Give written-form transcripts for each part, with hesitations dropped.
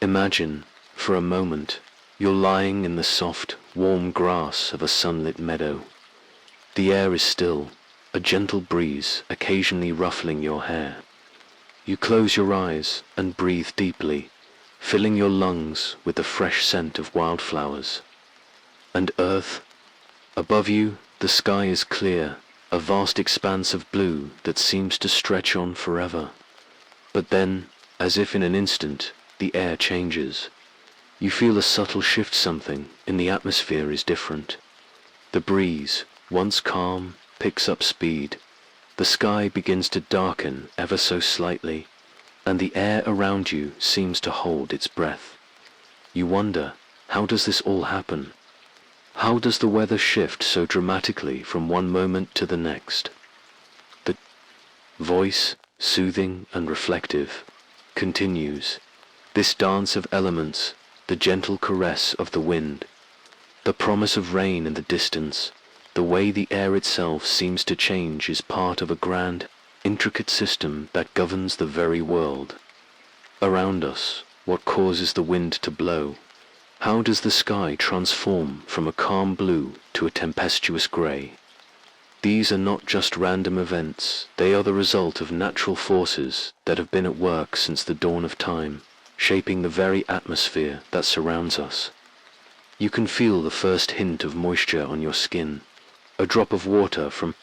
Imagine, for a moment, you're lying in the soft, warm grass of a sunlit meadow. The air is still, a gentle breeze occasionally ruffling your hair. You close your eyes and breathe deeply, filling your lungs with the fresh scent of wildflowers. And earth, above you, the sky is clear, a vast expanse of blue that seems to stretch on forever. But then, as if in an instant, the air changes. You feel a subtle shift. Something in the atmosphere is different. The breeze, once calm, picks up speed. The sky begins to darken ever so slightly, and the air around you seems to hold its breath. You wonder, how does this all happen? How does the weather shift so dramatically from one moment to the next? The voice, soothing and reflective, continues. This dance of elements, the gentle caress of the wind, the promise of rain in the distance, the way the air itself seems to change is part of a grand, intricate system that governs the very world. Around us, what causes the wind to blow? How does the sky transform from a calm blue to a tempestuous grey? These are not just random events, they are the result of natural forces that have been at work since the dawn of time, shaping the very atmosphere that surrounds us. You can feel the first hint of moisture on your skin, a drop of water from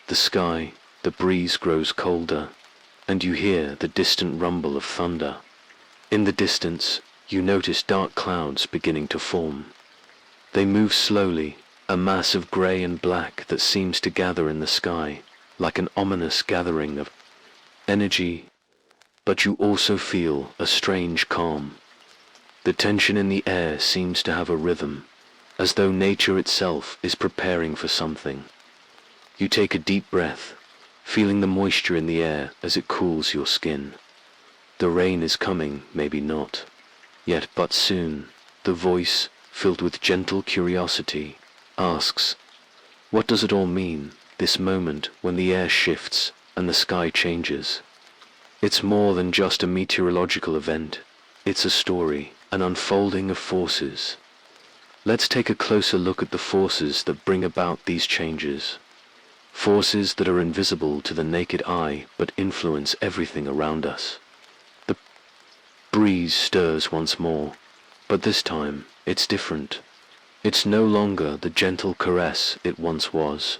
the sky, the breeze grows colder, and you hear the distant rumble of thunder. In the distance, you notice dark clouds beginning to form. They move slowly, a mass of grey and black that seems to gather in the sky, like an ominous gathering of energy. But you also feel a strange calm. The tension in the air seems to have a rhythm, as though nature itself is preparing for something. You take a deep breath, feeling the moisture in the air as it cools your skin. The rain is coming, maybe not, yet but soon. The voice, filled with gentle curiosity, asks, what does it all mean, this moment when the air shifts and the sky changes? It's more than just a meteorological event. It's a story, an unfolding of forces. Let's take a closer look at the forces that bring about these changes. Forces that are invisible to the naked eye but influence everything around us. The breeze stirs once more, but this time it's different. It's no longer the gentle caress it once was.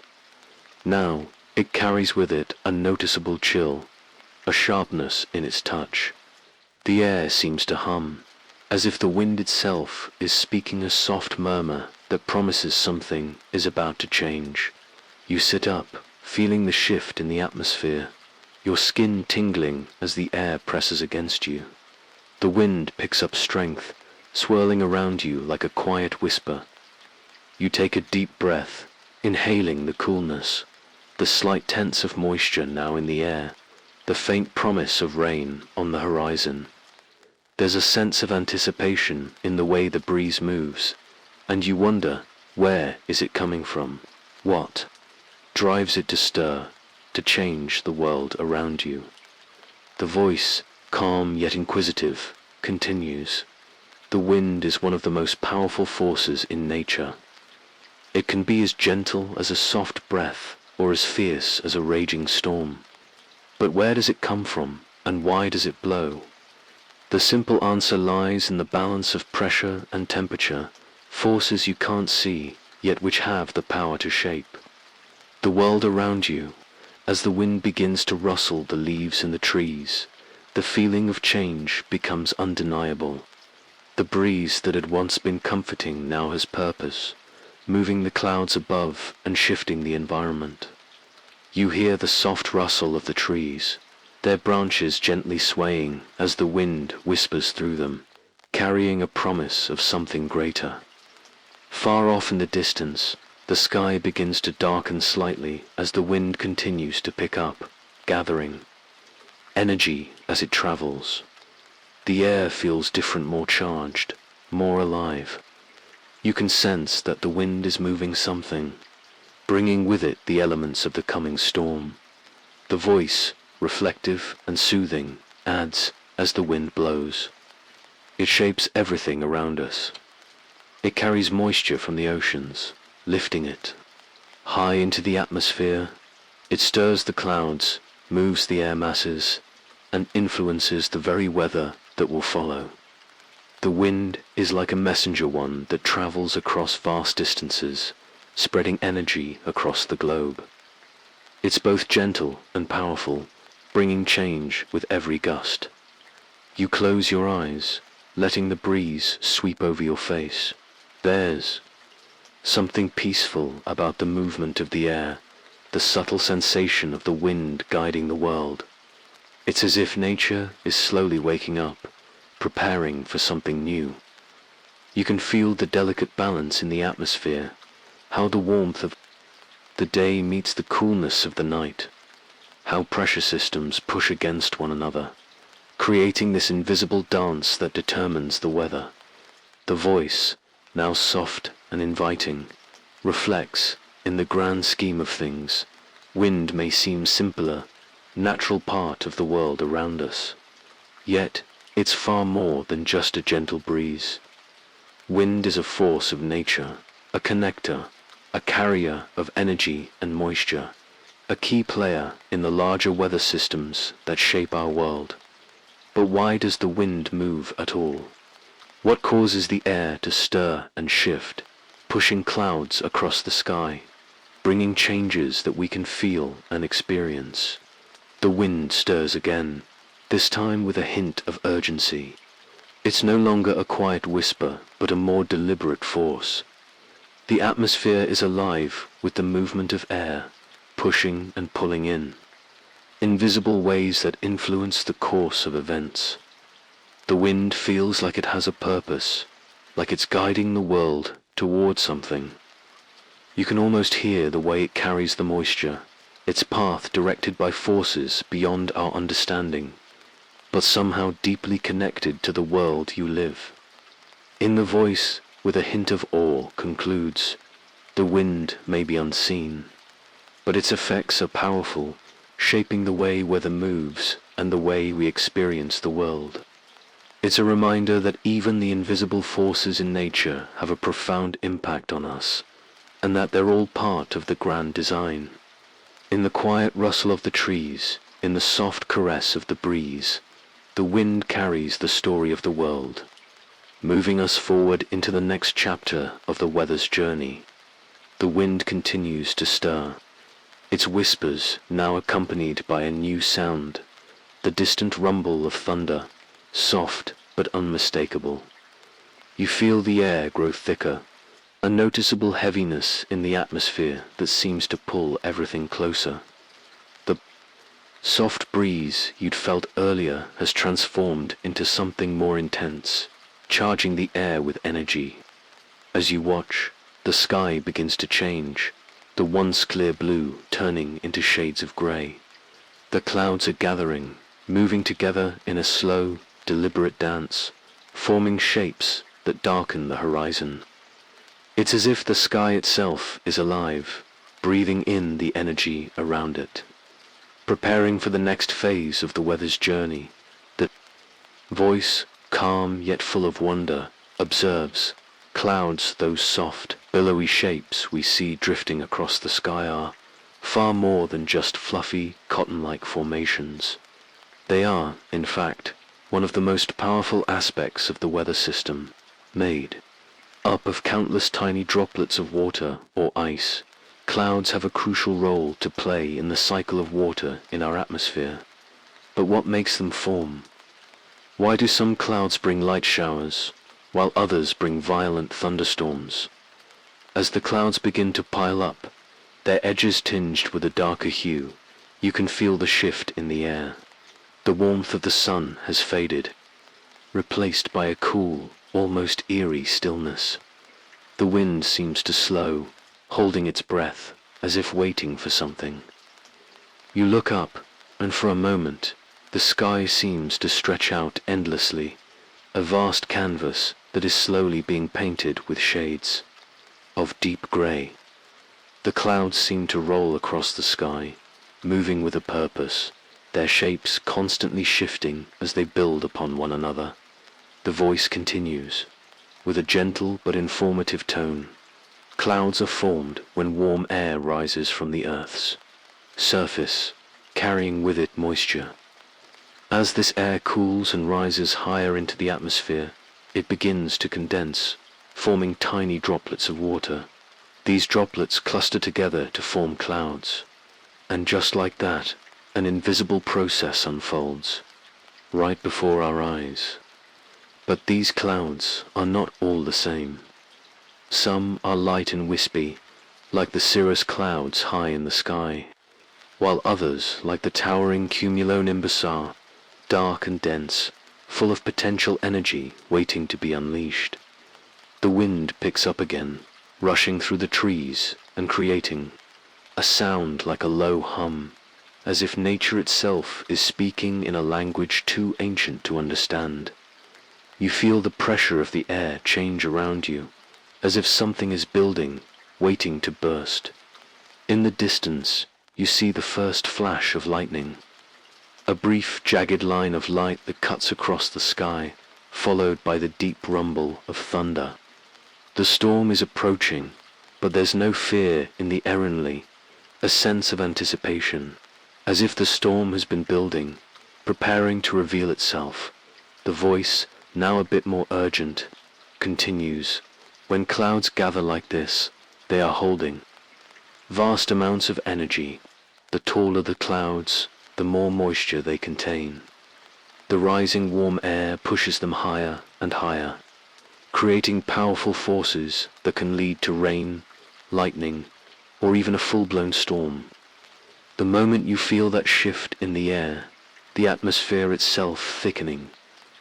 Now it carries with it a noticeable chill, a sharpness in its touch. The air seems to hum, as if the wind itself is speaking a soft murmur that promises something is about to change. You sit up, feeling the shift in the atmosphere, your skin tingling as the air presses against you. The wind picks up strength, swirling around you like a quiet whisper. You take a deep breath, inhaling the coolness, the slight tense of moisture now in the air, the faint promise of rain on the horizon. There's a sense of anticipation in the way the breeze moves, and you wonder, where is it coming from? What drives it to stir, to change the world around you? The voice, calm yet inquisitive, continues. The wind is one of the most powerful forces in nature. It can be as gentle as a soft breath or as fierce as a raging storm. But where does it come from, and why does it blow? The simple answer lies in the balance of pressure and temperature, forces you can't see, yet which have the power to shape the world around you. As the wind begins to rustle the leaves in the trees, the feeling of change becomes undeniable. The breeze that had once been comforting now has purpose, moving the clouds above and shifting the environment. You hear the soft rustle of the trees, their branches gently swaying as the wind whispers through them, carrying a promise of something greater. Far off in the distance, the sky begins to darken slightly as the wind continues to pick up, gathering energy as it travels. The air feels different, more charged, more alive. You can sense that the wind is moving something, bringing with it the elements of the coming storm. The voice, reflective and soothing, adds as the wind blows. It shapes everything around us. It carries moisture from the oceans, lifting it high into the atmosphere. It stirs the clouds, moves the air masses, and influences the very weather that will follow. The wind is like a messenger one that travels across vast distances, spreading energy across the globe. It's both gentle and powerful, bringing change with every gust. You close your eyes, letting the breeze sweep over your face. There's something peaceful about the movement of the air, the subtle sensation of the wind guiding the world. It's as if nature is slowly waking up, preparing for something new. You can feel the delicate balance in the atmosphere, how the warmth of the day meets the coolness of the night, how pressure systems push against one another, creating this invisible dance that determines the weather. The voice, now soft and inviting, reflects, in the grand scheme of things, wind may seem simpler, natural part of the world around us. Yet, it's far more than just a gentle breeze. Wind is a force of nature, a connector, a carrier of energy and moisture, a key player in the larger weather systems that shape our world. But why does the wind move at all? What causes the air to stir and shift, pushing clouds across the sky, bringing changes that we can feel and experience? The wind stirs again, this time with a hint of urgency. It's no longer a quiet whisper, but a more deliberate force. The atmosphere is alive with the movement of air, pushing and pulling in, invisible ways that influence the course of events. The wind feels like it has a purpose, like it's guiding the world toward something. You can almost hear the way it carries the moisture, its path directed by forces beyond our understanding, but somehow deeply connected to the world you live. In the voice, with a hint of awe, concludes, the wind may be unseen, but its effects are powerful, shaping the way weather moves and the way we experience the world. It's a reminder that even the invisible forces in nature have a profound impact on us, and that they're all part of the grand design. In the quiet rustle of the trees, in the soft caress of the breeze, the wind carries the story of the world, moving us forward into the next chapter of the weather's journey. The wind continues to stir, its whispers now accompanied by a new sound, the distant rumble of thunder, soft but unmistakable. You feel the air grow thicker, a noticeable heaviness in the atmosphere that seems to pull everything closer. The soft breeze you'd felt earlier has transformed into something more intense, charging the air with energy. As you watch, the sky begins to change, the once clear blue turning into shades of grey. The clouds are gathering, moving together in a slow, deliberate dance, forming shapes that darken the horizon. It's as if the sky itself is alive, breathing in the energy around it, preparing for the next phase of the weather's journey. The voice, calm yet full of wonder, observes, clouds, those soft, billowy shapes we see drifting across the sky are far more than just fluffy, cotton-like formations. They are, in fact, one of the most powerful aspects of the weather system, made up of countless tiny droplets of water or ice. Clouds have a crucial role to play in the cycle of water in our atmosphere. But what makes them form? Why do some clouds bring light showers, while others bring violent thunderstorms? As the clouds begin to pile up, their edges tinged with a darker hue, you can feel the shift in the air. The warmth of the sun has faded, replaced by a cool, almost eerie stillness. The wind seems to slow, holding its breath, as if waiting for something. You look up, and for a moment, the sky seems to stretch out endlessly, a vast canvas that is slowly being painted with shades of deep grey. The clouds seem to roll across the sky, moving with a purpose, their shapes constantly shifting as they build upon one another. The voice continues, with a gentle but informative tone. Clouds are formed when warm air rises from the Earth's surface, carrying with it moisture. As this air cools and rises higher into the atmosphere, it begins to condense, forming tiny droplets of water. These droplets cluster together to form clouds, and just like that, an invisible process unfolds, right before our eyes. But these clouds are not all the same. Some are light and wispy, like the cirrus clouds high in the sky, while others, like the towering cumulonimbus, are dark and dense, full of potential energy waiting to be unleashed. The wind picks up again, rushing through the trees and creating a sound like a low hum, as if nature itself is speaking in a language too ancient to understand. You feel the pressure of the air change around you, as if something is building, waiting to burst. In the distance, you see the first flash of lightning, a brief, jagged line of light that cuts across the sky, followed by the deep rumble of thunder. The storm is approaching, but there's no fear in the air, only a sense of anticipation, as if the storm has been building, preparing to reveal itself. The voice, now a bit more urgent, continues. When clouds gather like this, they are holding vast amounts of energy. The taller the clouds, the more moisture they contain. The rising warm air pushes them higher and higher, creating powerful forces that can lead to rain, lightning, or even a full-blown storm. The moment you feel that shift in the air, the atmosphere itself thickening,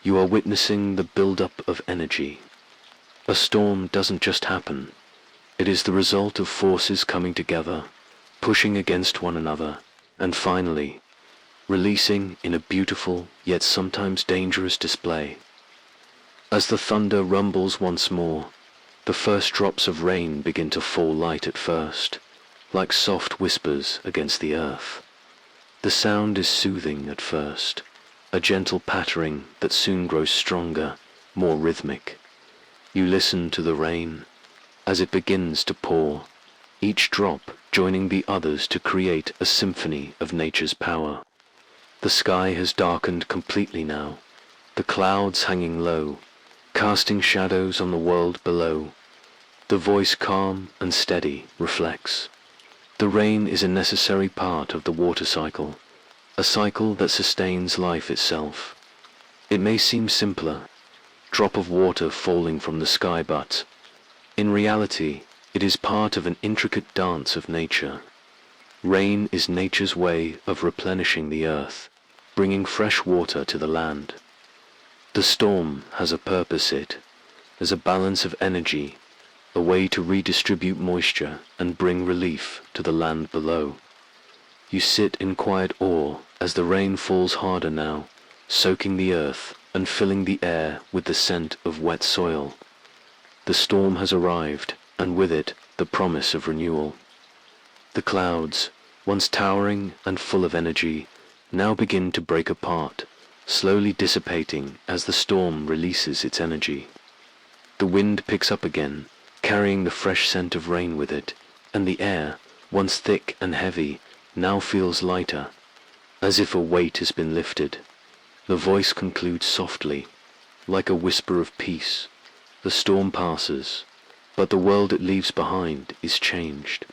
you are witnessing the build-up of energy. A storm doesn't just happen. It is the result of forces coming together, pushing against one another, and finally, releasing in a beautiful yet sometimes dangerous display. As the thunder rumbles once more, the first drops of rain begin to fall light at first, like soft whispers against the earth. The sound is soothing at first, a gentle pattering that soon grows stronger, more rhythmic. You listen to the rain as it begins to pour, each drop joining the others to create a symphony of nature's power. The sky has darkened completely now, the clouds hanging low, casting shadows on the world below. The voice, calm and steady, reflects. The rain is a necessary part of the water cycle, a cycle that sustains life itself. It may seem simpler, drop of water falling from the sky, but in reality it is part of an intricate dance of nature. Rain is nature's way of replenishing the earth, bringing fresh water to the land. The storm has a purpose. It as a balance of energy, a way to redistribute moisture and bring relief to the land below. You sit in quiet awe as the rain falls harder now, soaking the earth and filling the air with the scent of wet soil. The storm has arrived, and with it the promise of renewal. The clouds, once towering and full of energy, now begin to break apart, slowly dissipating as the storm releases its energy. The wind picks up again, carrying the fresh scent of rain with it, and the air, once thick and heavy, now feels lighter, as if a weight has been lifted. The voice concludes softly, like a whisper of peace. The storm passes, but the world it leaves behind is changed.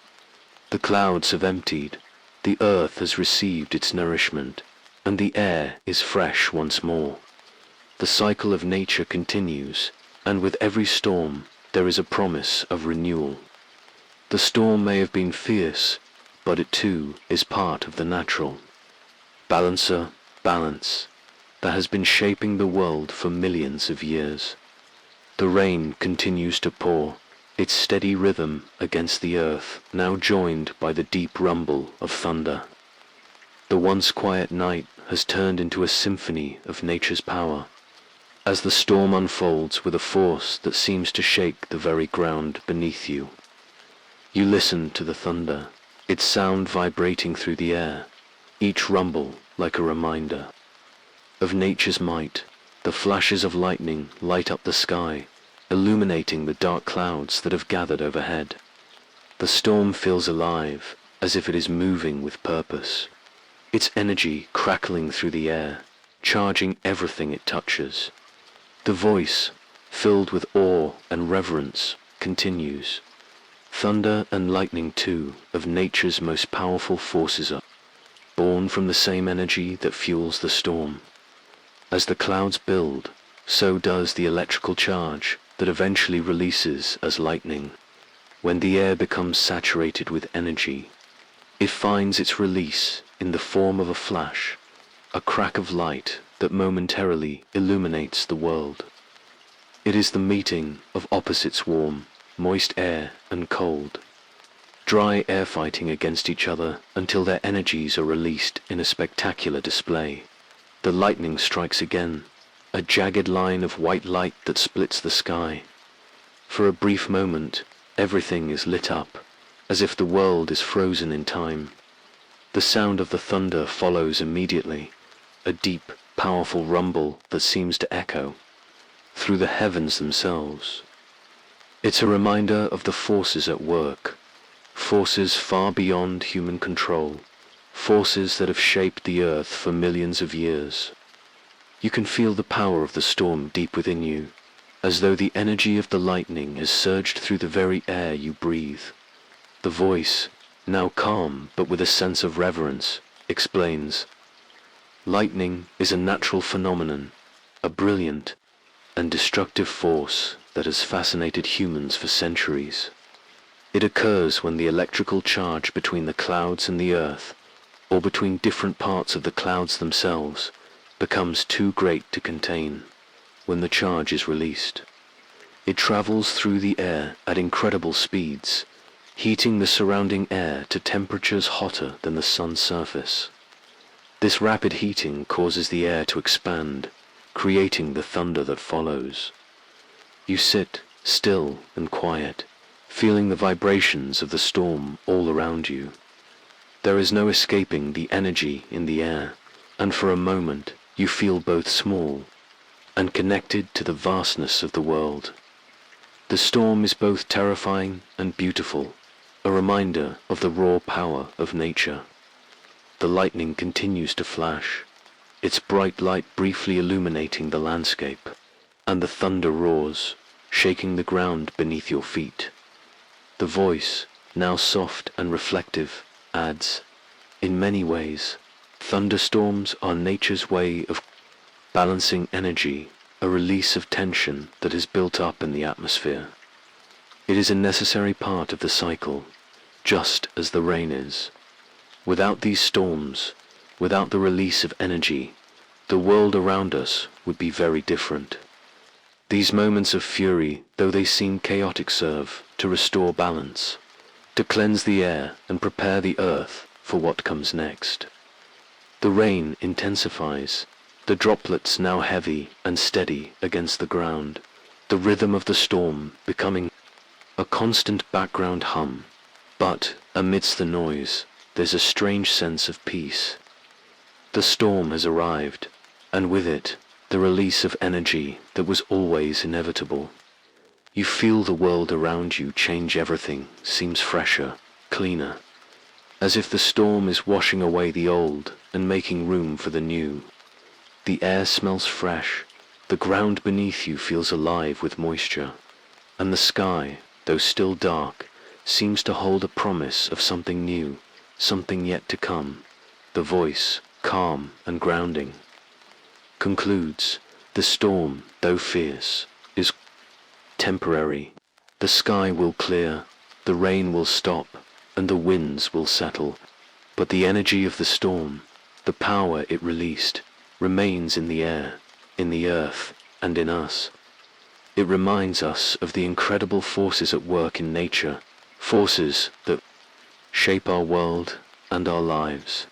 The clouds have emptied, the earth has received its nourishment, and the air is fresh once more. The cycle of nature continues, and with every storm there is a promise of renewal. The storm may have been fierce, but it too is part of the natural balance that has been shaping the world for millions of years. The rain continues to pour, its steady rhythm against the earth now joined by the deep rumble of thunder. The once quiet night has turned into a symphony of nature's power, as the storm unfolds with a force that seems to shake the very ground beneath you. You listen to the thunder, its sound vibrating through the air, each rumble like a reminder of nature's might, The flashes of lightning light up the sky, illuminating the dark clouds that have gathered overhead. The storm feels alive, as if it is moving with purpose, its energy crackling through the air, charging everything it touches. The voice, filled with awe and reverence, continues. Thunder and lightning, two of nature's most powerful forces, are born from the same energy that fuels the storm. As the clouds build, so does the electrical charge that eventually releases as lightning. When the air becomes saturated with energy, it finds its release in the form of a flash, a crack of light that momentarily illuminates the world. It is the meeting of opposites, warm, moist air and cold, dry air fighting against each other until their energies are released in a spectacular display. The lightning strikes again, a jagged line of white light that splits the sky. For a brief moment, everything is lit up, as if the world is frozen in time. The sound of the thunder follows immediately, a deep, powerful rumble that seems to echo through the heavens themselves. It's a reminder of the forces at work, forces far beyond human control, forces that have shaped the earth for millions of years. You can feel the power of the storm deep within you, as though the energy of the lightning has surged through the very air you breathe. The voice, now calm but with a sense of reverence, explains, lightning is a natural phenomenon, a brilliant and destructive force that has fascinated humans for centuries. It occurs when the electrical charge between the clouds and the earth, or between different parts of the clouds themselves, becomes too great to contain. When the charge is released, it travels through the air at incredible speeds, heating the surrounding air to temperatures hotter than the sun's surface. This rapid heating causes the air to expand, creating the thunder that follows. You sit still and quiet, feeling the vibrations of the storm all around you. There is no escaping the energy in the air, and for a moment you feel both small and connected to the vastness of the world. The storm is both terrifying and beautiful, a reminder of the raw power of nature. The lightning continues to flash, its bright light briefly illuminating the landscape, and the thunder roars, shaking the ground beneath your feet. The voice, now soft and reflective, adds, in many ways, thunderstorms are nature's way of balancing energy, a release of tension that is built up in the atmosphere. It is a necessary part of the cycle, just as the rain is. Without these storms, without the release of energy, the world around us would be very different. These moments of fury, though they seem chaotic, serve to restore balance, to cleanse the air and prepare the earth for what comes next. The rain intensifies, the droplets now heavy and steady against the ground, the rhythm of the storm becoming a constant background hum. But amidst the noise, there's a strange sense of peace. The storm has arrived, and with it, the release of energy that was always inevitable. You feel the world around you change. Everything seems fresher, cleaner, as if the storm is washing away the old and making room for the new. The air smells fresh, the ground beneath you feels alive with moisture, and the sky, though still dark, seems to hold a promise of something new, something yet to come. The voice, calm and grounding, concludes, the storm, though fierce, is temporary. The sky will clear, the rain will stop, and the winds will settle. But the energy of the storm, the power it released, remains in the air, in the earth, and in us. It reminds us of the incredible forces at work in nature, forces that shape our world and our lives.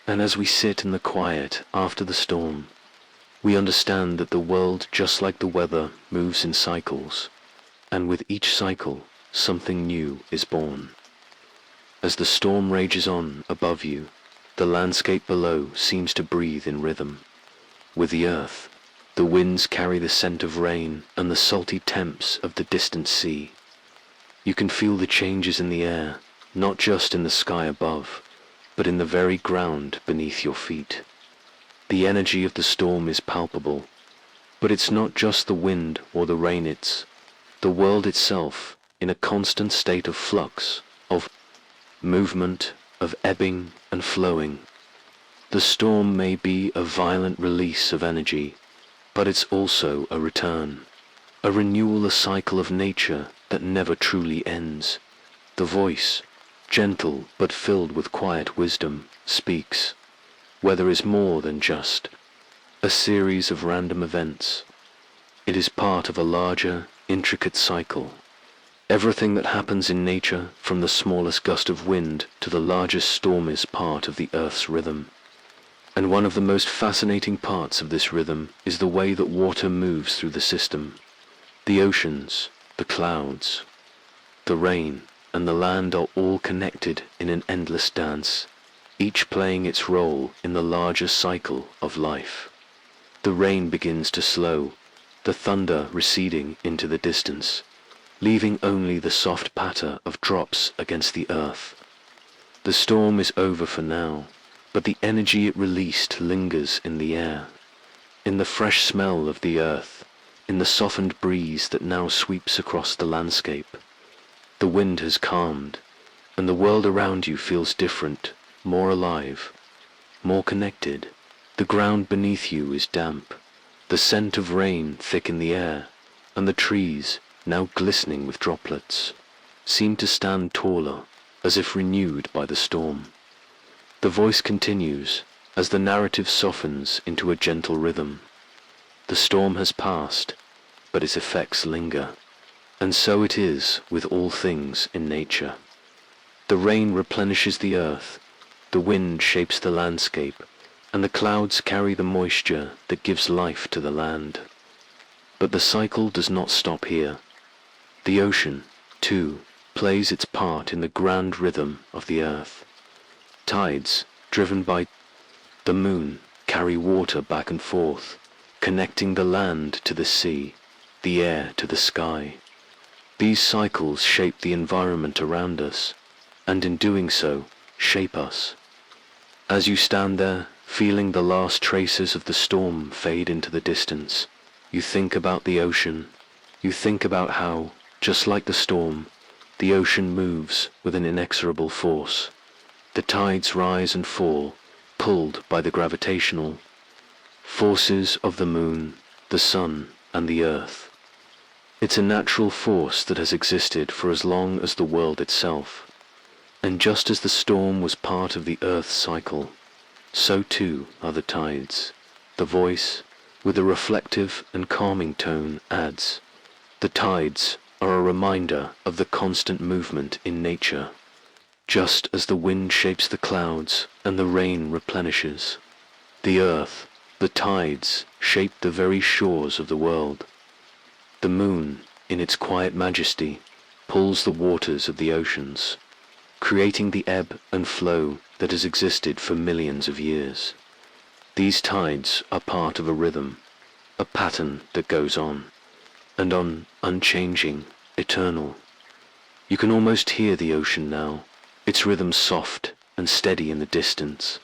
And as we sit in the quiet after the storm, we understand that the world, just like the weather, moves in cycles, and with each cycle, something new is born. As the storm rages on above you, the landscape below seems to breathe in rhythm with the earth, The winds carry the scent of rain and the salty temps of the distant sea. You can feel the changes in the air, not just in the sky above, but in the very ground beneath your feet. The energy of the storm is palpable, but it's not just the wind or the rain, it's the world itself in a constant state of flux, of movement, of ebbing and flowing. The storm may be a violent release of energy, but it's also a return, a renewal, a cycle of nature that never truly ends. The voice, gentle but filled with quiet wisdom, speaks. Weather is more than just a series of random events. It is part of a larger, intricate cycle. Everything that happens in nature, from the smallest gust of wind to the largest storm, is part of the Earth's rhythm. And one of the most fascinating parts of this rhythm is the way that water moves through the system. The oceans, the clouds, the rain, and the land are all connected in an endless dance, each playing its role in the larger cycle of life. The rain begins to slow, the thunder receding into the distance, leaving only the soft patter of drops against the earth. The storm is over for now, but the energy it released lingers in the air, in the fresh smell of the earth, in the softened breeze that now sweeps across the landscape. The wind has calmed, and the world around you feels different, more alive, more connected. The ground beneath you is damp, the scent of rain thick in the air, and the trees, now glistening with droplets, seem to stand taller, as if renewed by the storm. The voice continues as the narrative softens into a gentle rhythm. The storm has passed, but its effects linger, and so it is with all things in nature. The rain replenishes the earth, the wind shapes the landscape, and the clouds carry the moisture that gives life to the land. But the cycle does not stop here. The ocean, too, plays its part in the grand rhythm of the earth. Tides, driven by the moon, carry water back and forth, connecting the land to the sea, the air to the sky. These cycles shape the environment around us, and in doing so, shape us. As you stand there, feeling the last traces of the storm fade into the distance, you think about the ocean. You think about how, just like the storm, the ocean moves with an inexorable force. The tides rise and fall, pulled by the gravitational forces of the moon, the sun, and the earth. It's a natural force that has existed for as long as the world itself. And just as the storm was part of the earth's cycle, so too are the tides. The voice, with a reflective and calming tone, adds, "The tides are a reminder of the constant movement in nature. Just as the wind shapes the clouds and the rain replenishes, the earth, the tides, shape the very shores of the world. The moon, in its quiet majesty, pulls the waters of the oceans, creating the ebb and flow that has existed for millions of years. These tides are part of a rhythm, a pattern that goes on, and on, unchanging, eternal. You can almost hear the ocean now, its rhythm soft and steady in the distance.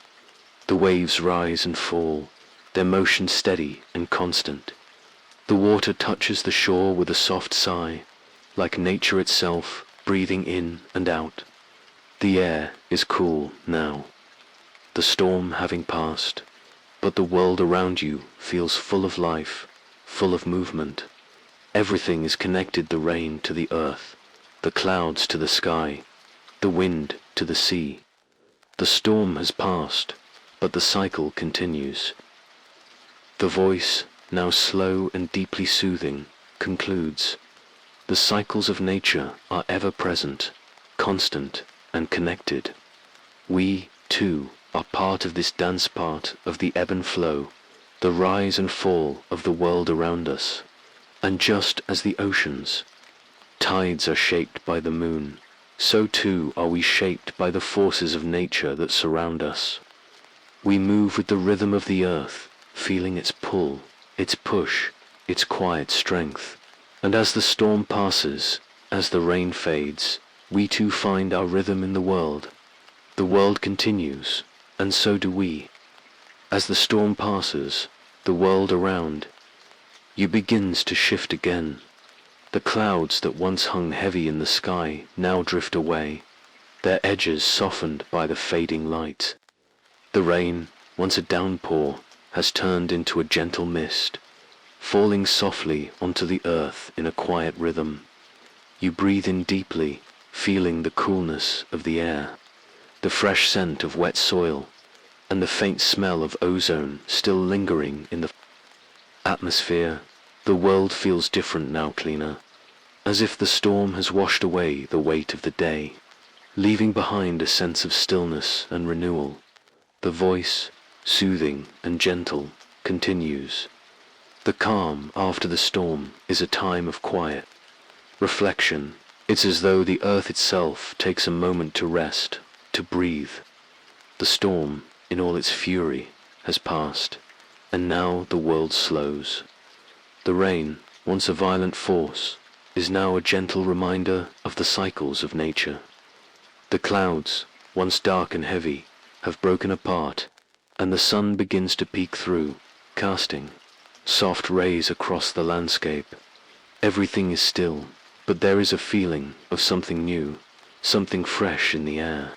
The waves rise and fall, their motion steady and constant. The water touches the shore with a soft sigh, like nature itself breathing in and out. The air is cool now, the storm having passed, but the world around you feels full of life, full of movement. Everything is connected, the rain to the earth, the clouds to the sky, the wind to the sea. The storm has passed, but the cycle continues. The voice, now slow and deeply soothing, concludes, "The cycles of nature are ever present, constant, and connected. We, too, are part of this dance, part of the ebb and flow, the rise and fall of the world around us. And just as the oceans, tides are shaped by the moon, so too are we shaped by the forces of nature that surround us. We move with the rhythm of the earth, feeling its pull, its push, its quiet strength. And as the storm passes, as the rain fades, we too find our rhythm in the world. The world continues, and so do we. As the storm passes, the world around you begins to shift again. The clouds that once hung heavy in the sky now drift away, their edges softened by the fading light. The rain, once a downpour, has turned into a gentle mist, falling softly onto the earth in a quiet rhythm. You breathe in deeply, feeling the coolness of the air, the fresh scent of wet soil, and the faint smell of ozone still lingering in the atmosphere. The world feels different now, cleaner, as if the storm has washed away the weight of the day, leaving behind a sense of stillness and renewal. The voice, soothing and gentle, continues. The calm after the storm is a time of quiet reflection. It's as though the earth itself takes a moment to rest, to breathe. The storm, in all its fury, has passed, and now the world slows. The rain, once a violent force, is now a gentle reminder of the cycles of nature. The clouds, once dark and heavy, have broken apart, and the sun begins to peek through, casting soft rays across the landscape. Everything is still, but there is a feeling of something new, something fresh in the air.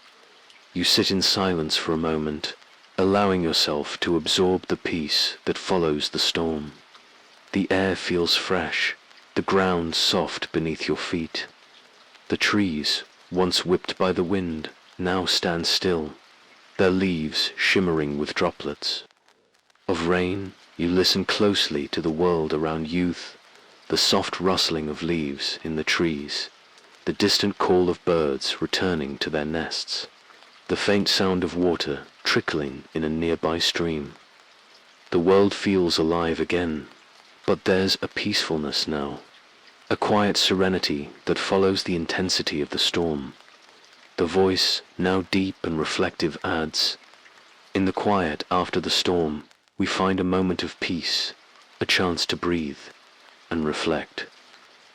You sit in silence for a moment, allowing yourself to absorb the peace that follows the storm. The air feels fresh, the ground soft beneath your feet. The trees, once whipped by the wind, now stand still, their leaves shimmering with droplets of rain. You listen closely to the world around you, the soft rustling of leaves in the trees, the distant call of birds returning to their nests, the faint sound of water trickling in a nearby stream. The world feels alive again, but there's a peacefulness now, a quiet serenity that follows the intensity of the storm. The voice, now deep and reflective, adds, "In the quiet after the storm, we find a moment of peace, a chance to breathe and reflect."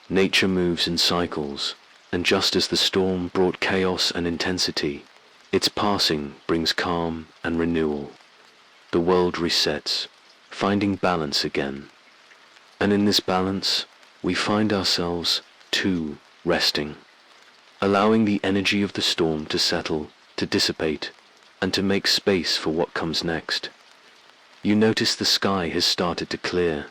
Nature moves in cycles, and just as the storm brought chaos and intensity, its passing brings calm and renewal. The world resets, finding balance again. And in this balance, we find ourselves, too, resting, allowing the energy of the storm to settle, to dissipate, and to make space for what comes next. You notice the sky has started to clear,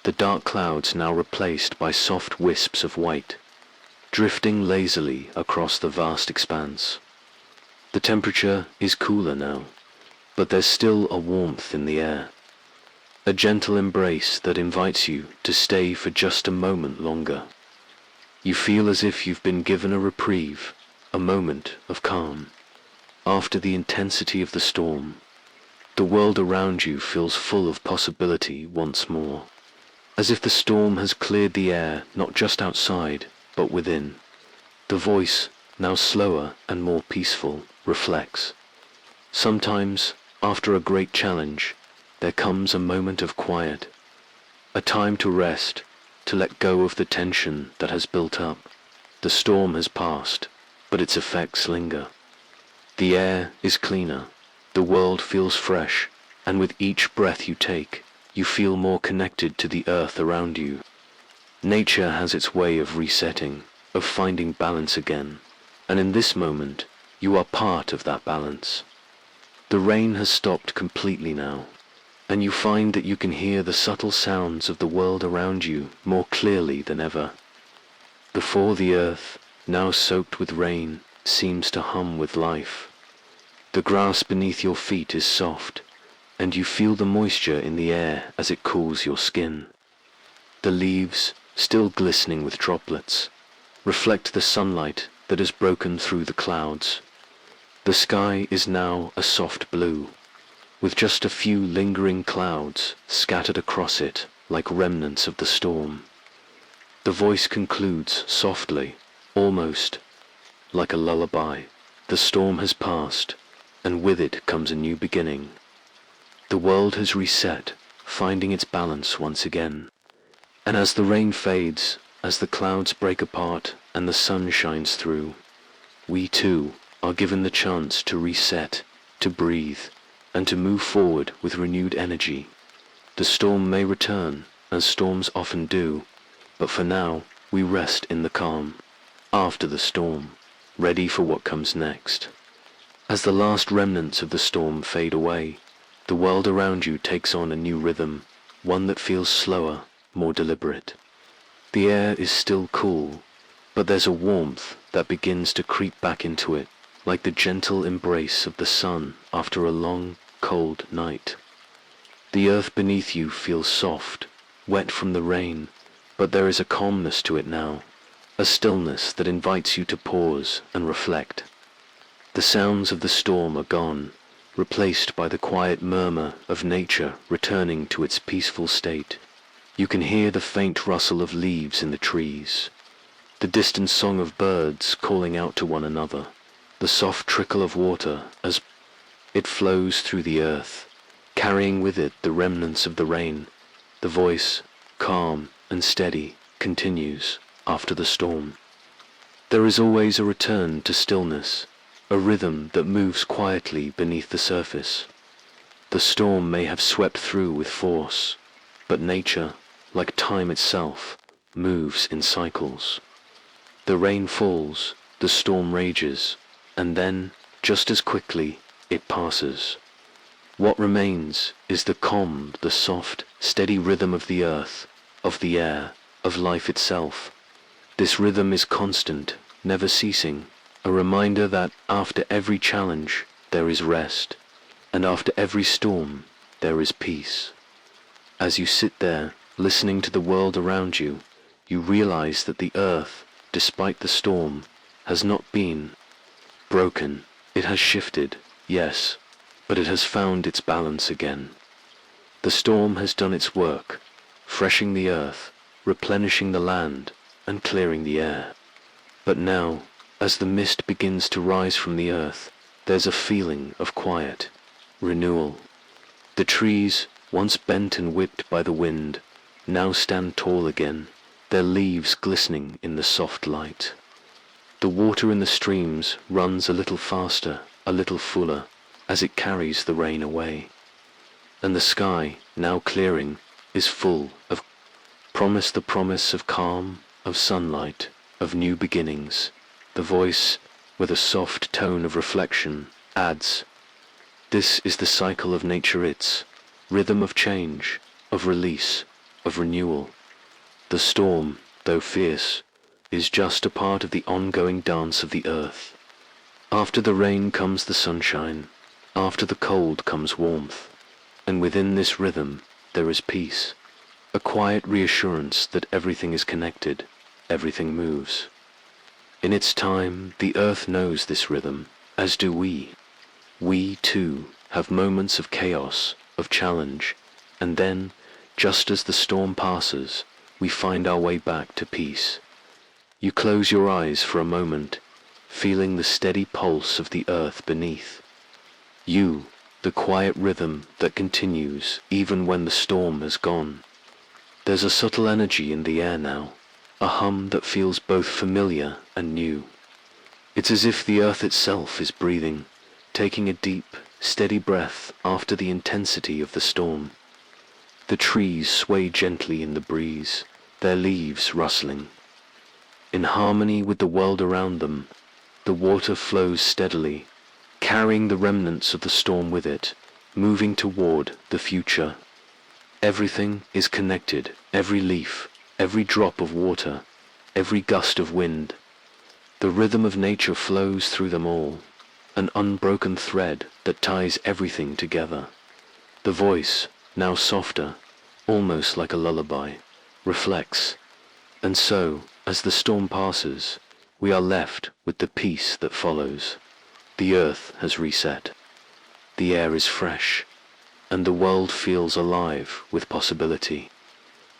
the dark clouds now replaced by soft wisps of white, drifting lazily across the vast expanse. The temperature is cooler now, but there's still a warmth in the air, a gentle embrace that invites you to stay for just a moment longer. You feel as if you've been given a reprieve, a moment of calm. After the intensity of the storm, the world around you feels full of possibility once more, as if the storm has cleared the air not just outside, but within. The voice, now slower and more peaceful, reflects. Sometimes, after a great challenge, there comes a moment of quiet, a time to rest, to let go of the tension that has built up. The storm has passed, but its effects linger. The air is cleaner, the world feels fresh, and with each breath you take, you feel more connected to the earth around you. Nature has its way of resetting, of finding balance again, and in this moment, you are part of that balance. The rain has stopped completely now, and you find that you can hear the subtle sounds of the world around you more clearly than ever. The earth, now soaked with rain, seems to hum with life. The grass beneath your feet is soft, and you feel the moisture in the air as it cools your skin. The leaves, still glistening with droplets, reflect the sunlight that has broken through the clouds. The sky is now a soft blue, with just a few lingering clouds scattered across it like remnants of the storm. The voice concludes softly, almost like a lullaby. The storm has passed, and with it comes a new beginning. The world has reset, finding its balance once again. And as the rain fades, as the clouds break apart and the sun shines through, we too are given the chance to reset, to breathe, and to move forward with renewed energy. The storm may return, as storms often do, but for now we rest in the calm, after the storm, ready for what comes next. As the last remnants of the storm fade away, the world around you takes on a new rhythm, one that feels slower, more deliberate. The air is still cool, but there's a warmth that begins to creep back into it, like the gentle embrace of the sun after a long, cold night. The earth beneath you feels soft, wet from the rain, but there is a calmness to it now, a stillness that invites you to pause and reflect. The sounds of the storm are gone, replaced by the quiet murmur of nature returning to its peaceful state. You can hear the faint rustle of leaves in the trees, the distant song of birds calling out to one another, the soft trickle of water as it flows through the earth, carrying with it the remnants of the rain. The voice, calm and steady, continues after the storm. There is always a return to stillness, a rhythm that moves quietly beneath the surface. The storm may have swept through with force, but nature, like time itself, moves in cycles. The rain falls, the storm rages, and then, just as quickly, it passes. What remains is the calm, the soft, steady rhythm of the earth, of the air, of life itself. This rhythm is constant, never ceasing, a reminder that after every challenge there is rest, and after every storm there is peace. As you sit there, listening to the world around you, you realize that the earth, despite the storm, has not been broken. It has shifted, yes, but it has found its balance again. The storm has done its work, freshing the earth, replenishing the land, and clearing the air. But now, as the mist begins to rise from the earth, there's a feeling of quiet, renewal. The trees, once bent and whipped by the wind, now stand tall again, their leaves glistening in the soft light. The water in the streams runs a little faster, a little fuller, as it carries the rain away. And the sky, now clearing, is full of the promise of calm, of sunlight, of new beginnings. The voice, with a soft tone of reflection, adds, "This is the cycle of nature, its rhythm of change, of release, of renewal. The storm, though fierce, is just a part of the ongoing dance of the earth. After the rain comes the sunshine, after the cold comes warmth, and within this rhythm there is peace, a quiet reassurance that everything is connected, everything moves. In its time, the earth knows this rhythm, as do we. We, too, have moments of chaos, of challenge, and then, just as the storm passes, we find our way back to peace. You close your eyes for a moment, feeling the steady pulse of the earth beneath. You, the quiet rhythm that continues even when the storm has gone. There's a subtle energy in the air now, a hum that feels both familiar and new. It's as if the earth itself is breathing, taking a deep, steady breath after the intensity of the storm. The trees sway gently in the breeze, their leaves rustling. In harmony with the world around them, the water flows steadily, carrying the remnants of the storm with it, moving toward the future. Everything is connected, every leaf, every drop of water, every gust of wind. The rhythm of nature flows through them all, an unbroken thread that ties everything together. The voice, now softer, almost like a lullaby, reflects, and so, as the storm passes, we are left with the peace that follows. The earth has reset, the air is fresh, and the world feels alive with possibility.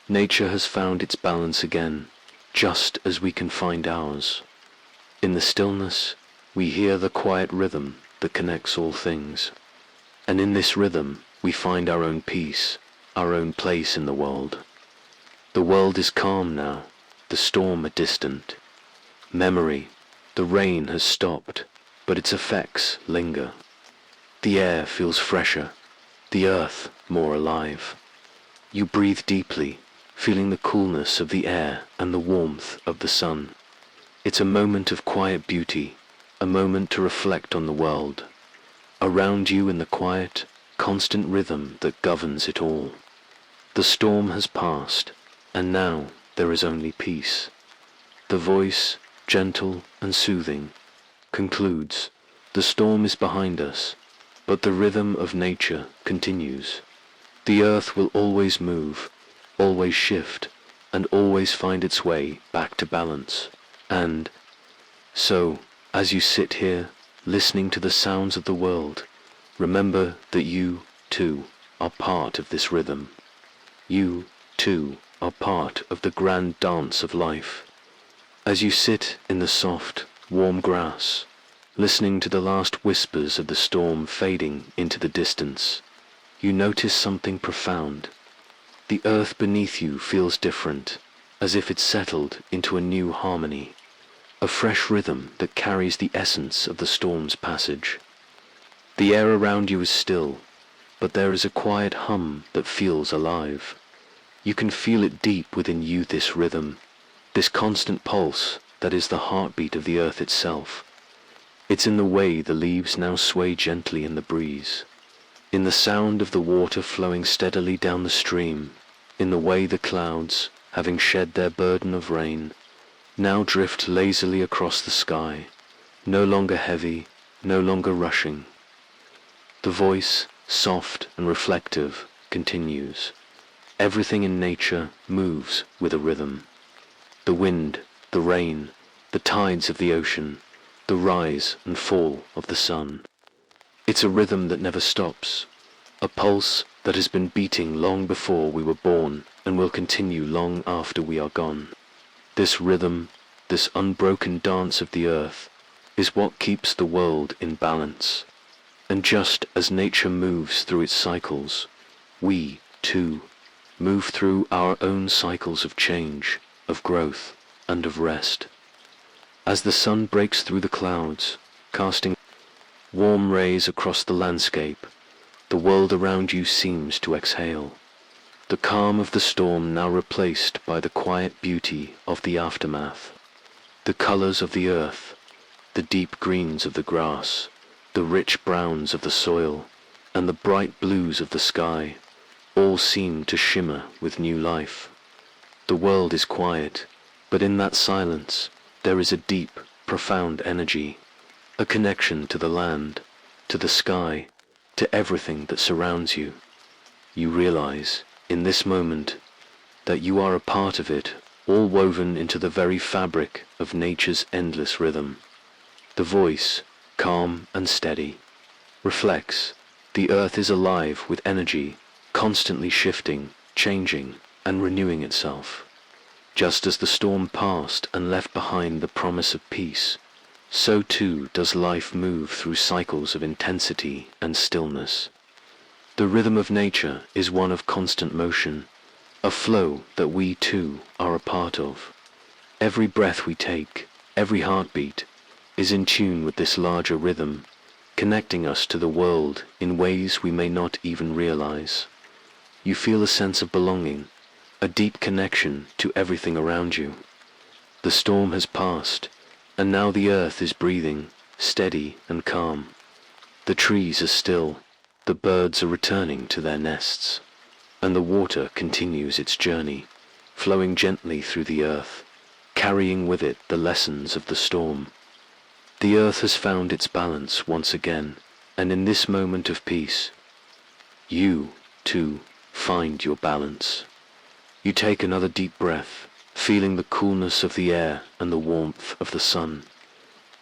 Nature has found its balance again, just as we can find ours. In the stillness, we hear the quiet rhythm that connects all things. And in this rhythm, we find our own peace, our own place in the world. The world is calm now, the storm a distant memory. The rain has stopped, but its effects linger. The air feels fresher, the earth more alive. You breathe deeply, feeling the coolness of the air and the warmth of the sun. It's a moment of quiet beauty, a moment to reflect on the world. Around you in the quiet, constant rhythm that governs it all. The storm has passed, and now there is only peace. The voice, gentle and soothing, concludes, the storm is behind us, but the rhythm of nature continues. The earth will always move, always shift, and always find its way back to balance. And so, as you sit here, listening to the sounds of the world, remember that you, too, are part of this rhythm. You, too, are part of the grand dance of life. As you sit in the soft, warm grass, listening to the last whispers of the storm fading into the distance, you notice something profound. The earth beneath you feels different, as if it settled into a new harmony, a fresh rhythm that carries the essence of the storm's passage. The air around you is still, but there is a quiet hum that feels alive. You can feel it deep within you, this rhythm, this constant pulse that is the heartbeat of the earth itself. It's in the way the leaves now sway gently in the breeze, in the sound of the water flowing steadily down the stream, in the way the clouds, having shed their burden of rain, now drift lazily across the sky, no longer heavy, no longer rushing. The voice, soft and reflective, continues. Everything in nature moves with a rhythm. The wind, the rain, the tides of the ocean, the rise and fall of the sun. It's a rhythm that never stops, a pulse that has been beating long before we were born and will continue long after we are gone. This rhythm, this unbroken dance of the earth, is what keeps the world in balance. And just as nature moves through its cycles, we, too, move through our own cycles of change, of growth, and of rest. As the sun breaks through the clouds, casting warm rays across the landscape, the world around you seems to exhale. The calm of the storm now replaced by the quiet beauty of the aftermath. The colors of the earth, the deep greens of the grass, the rich browns of the soil, and the bright blues of the sky, all seem to shimmer with new life. The world is quiet, but in that silence there is a deep, profound energy, a connection to the land, to the sky, to everything that surrounds you. You realize, in this moment, that you are a part of it, all woven into the very fabric of nature's endless rhythm. The voice, calm and steady, reflects, the earth is alive with energy, constantly shifting, changing, and renewing itself. Just as the storm passed and left behind the promise of peace, so too does life move through cycles of intensity and stillness. The rhythm of nature is one of constant motion, a flow that we too are a part of. Every breath we take, every heartbeat, is in tune with this larger rhythm, connecting us to the world in ways we may not even realize. You feel a sense of belonging, a deep connection to everything around you. The storm has passed, and now the earth is breathing, steady and calm. The trees are still, the birds are returning to their nests, and the water continues its journey, flowing gently through the earth, carrying with it the lessons of the storm. The earth has found its balance once again, and in this moment of peace, you, too, find your balance. You take another deep breath, feeling the coolness of the air and the warmth of the sun.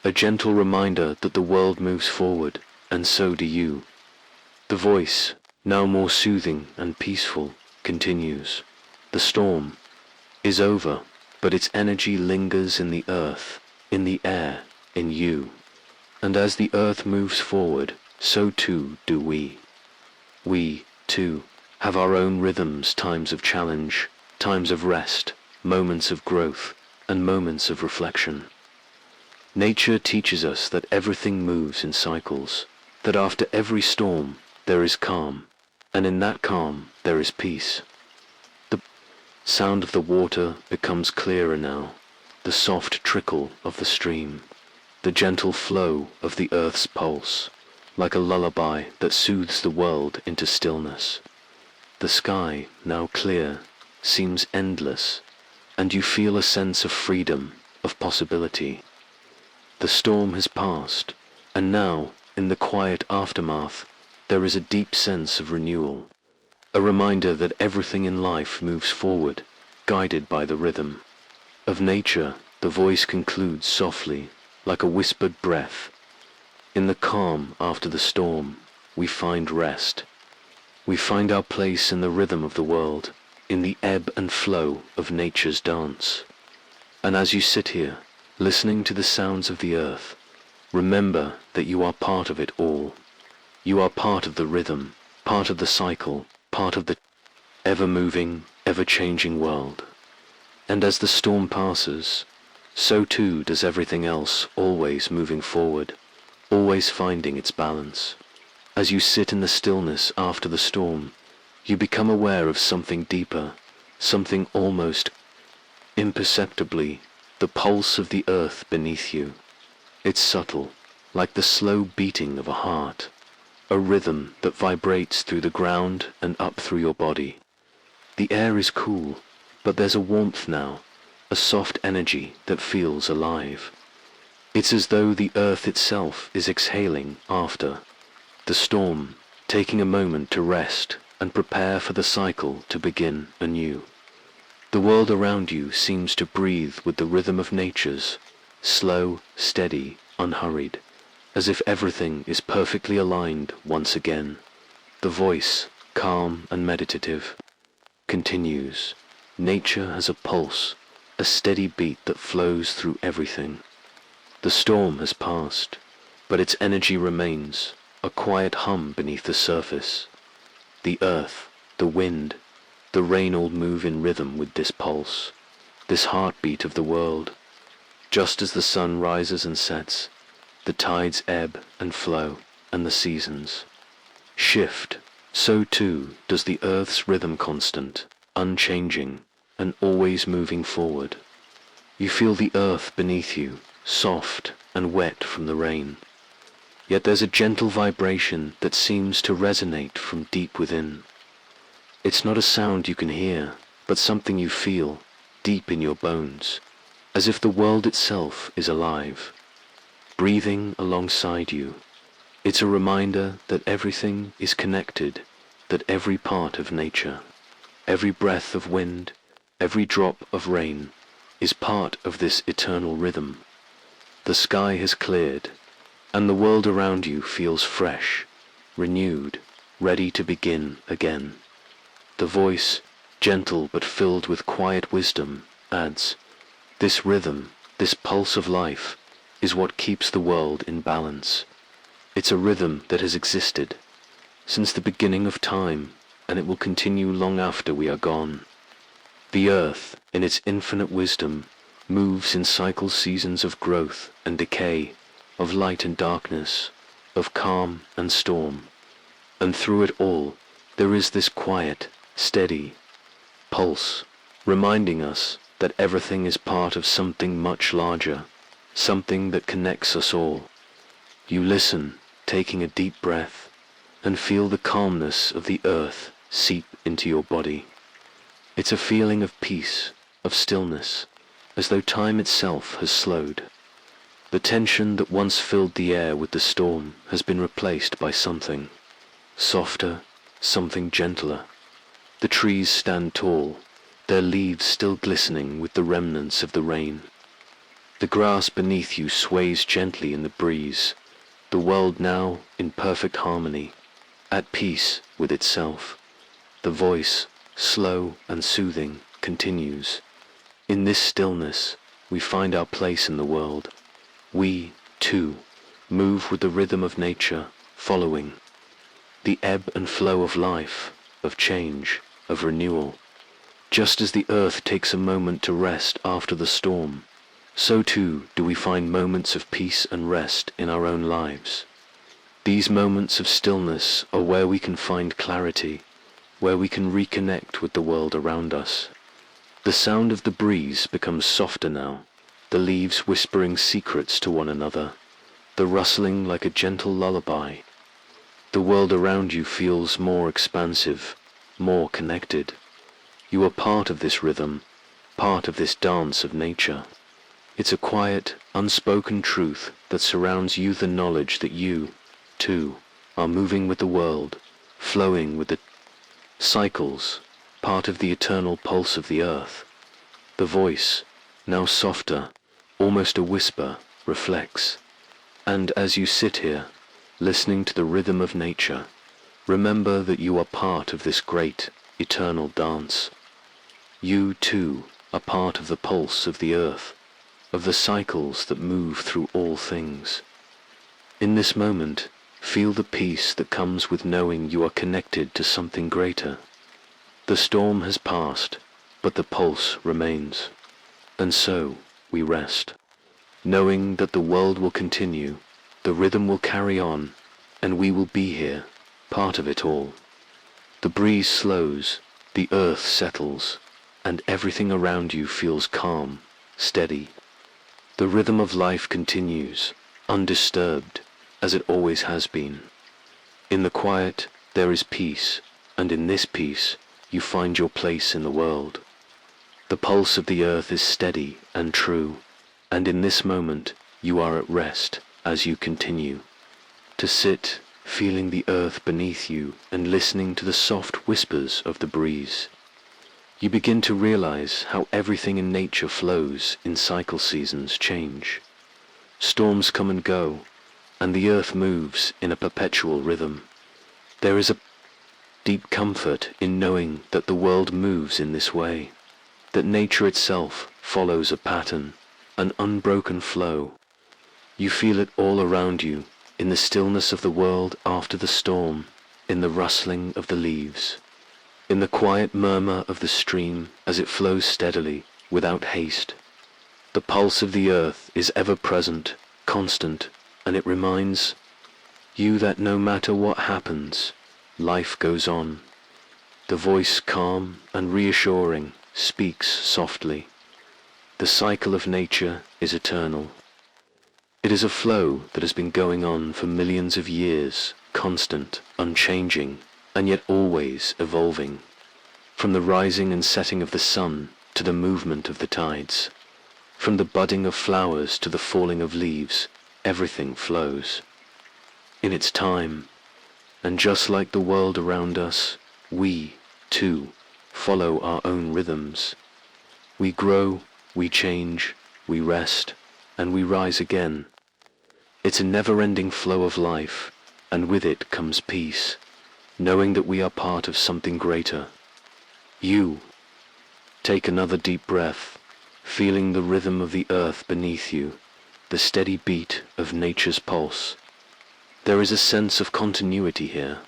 A gentle reminder that the world moves forward, and so do you. The voice, now more soothing and peaceful, continues. The storm is over, but its energy lingers in the earth, in the air, in you. And as the earth moves forward, so too do we. We, too, have our own rhythms, times of challenge, times of rest, moments of growth, and moments of reflection. Nature teaches us that everything moves in cycles, that after every storm there is calm, and in that calm there is peace. The sound of the water becomes clearer now, the soft trickle of the stream, the gentle flow of the earth's pulse, like a lullaby that soothes the world into stillness. The sky, now clear, seems endless, and you feel a sense of freedom, of possibility. The storm has passed, and now, in the quiet aftermath, there is a deep sense of renewal, a reminder that everything in life moves forward, guided by the rhythm. Of nature, the voice concludes softly, like a whispered breath. In the calm after the storm, we find rest. We find our place in the rhythm of the world, in the ebb and flow of nature's dance. And as you sit here, listening to the sounds of the earth, remember that you are part of it all. You are part of the rhythm, part of the cycle, part of the ever-moving, ever-changing world. And as the storm passes, so too does everything else, always moving forward, always finding its balance. As you sit in the stillness after the storm, you become aware of something deeper, something almost imperceptibly, the pulse of the earth beneath you. It's subtle, like the slow beating of a heart, a rhythm that vibrates through the ground and up through your body. The air is cool, but there's a warmth now, a soft energy that feels alive. It's as though the earth itself is exhaling after the storm, taking a moment to rest and prepare for the cycle to begin anew. The world around you seems to breathe with the rhythm of nature's, slow, steady, unhurried, as if everything is perfectly aligned once again. The voice, calm and meditative, continues. Nature has a pulse, a steady beat that flows through everything. The storm has passed, but its energy remains, a quiet hum beneath the surface. The earth, the wind, the rain all move in rhythm with this pulse, this heartbeat of the world. Just as the sun rises and sets, the tides ebb and flow, and the seasons shift, so too does the earth's rhythm, constant, unchanging, and always moving forward. You feel the earth beneath you, soft and wet from the rain. Yet there's a gentle vibration that seems to resonate from deep within. It's not a sound you can hear, but something you feel deep in your bones, as if the world itself is alive, breathing alongside you. It's a reminder that everything is connected, that every part of nature, every breath of wind, every drop of rain, is part of this eternal rhythm. The sky has cleared, and the world around you feels fresh, renewed, ready to begin again. The voice, gentle but filled with quiet wisdom, adds, "This rhythm, this pulse of life, is what keeps the world in balance. It's a rhythm that has existed since the beginning of time, and it will continue long after we are gone. The earth, in its infinite wisdom, moves in cycle seasons of growth and decay, of light and darkness, of calm and storm. And through it all, there is this quiet, steady pulse, reminding us that everything is part of something much larger, something that connects us all. You listen, taking a deep breath, and feel the calmness of the earth seep into your body. It's a feeling of peace, of stillness, as though time itself has slowed. The tension that once filled the air with the storm has been replaced by something softer, something gentler. The trees stand tall, their leaves still glistening with the remnants of the rain. The grass beneath you sways gently in the breeze, the world now in perfect harmony, at peace with itself. The voice, slow and soothing, continues. In this stillness, we find our place in the world. We, too, move with the rhythm of nature, following the ebb and flow of life, of change, of renewal. Just as the earth takes a moment to rest after the storm, so too do we find moments of peace and rest in our own lives. These moments of stillness are where we can find clarity, where we can reconnect with the world around us. The sound of the breeze becomes softer now, the leaves whispering secrets to one another, the rustling like a gentle lullaby. The world around you feels more expansive, more connected. You are part of this rhythm, part of this dance of nature. It's a quiet, unspoken truth that surrounds you, the knowledge that you, too, are moving with the world, flowing with the cycles, part of the eternal pulse of the earth. The voice, now softer, almost a whisper, reflects. And as you sit here, listening to the rhythm of nature, remember that you are part of this great, eternal dance. You, too, are part of the pulse of the earth, of the cycles that move through all things. In this moment, feel the peace that comes with knowing you are connected to something greater. The storm has passed, but the pulse remains. And so, we rest, knowing that the world will continue, the rhythm will carry on, and we will be here, part of it all. The breeze slows, the earth settles, and everything around you feels calm, steady. The rhythm of life continues, undisturbed, as it always has been. In the quiet, there is peace, and in this peace, you find your place in the world. The pulse of the earth is steady and true, and in this moment, you are at rest as you continue to sit, feeling the earth beneath you and listening to the soft whispers of the breeze. You begin to realize how everything in nature flows in cycle seasons change. Storms come and go, and the earth moves in a perpetual rhythm. There is a deep comfort in knowing that the world moves in this way, that nature itself follows a pattern, an unbroken flow. You feel it all around you, in the stillness of the world after the storm, in the rustling of the leaves, in the quiet murmur of the stream as it flows steadily, without haste. The pulse of the earth is ever present, constant, and it reminds you that no matter what happens, life goes on. The voice, calm and reassuring, speaks softly. The cycle of nature is eternal. It is a flow that has been going on for millions of years, constant, unchanging, and yet always evolving. From the rising and setting of the sun to the movement of the tides, from the budding of flowers to the falling of leaves, everything flows in its time. And just like the world around us, we, too, follow our own rhythms. We grow, we change, we rest, and we rise again. It's a never-ending flow of life, and with it comes peace, knowing that we are part of something greater. You take another deep breath, feeling the rhythm of the earth beneath you, the steady beat of nature's pulse. There is a sense of continuity here,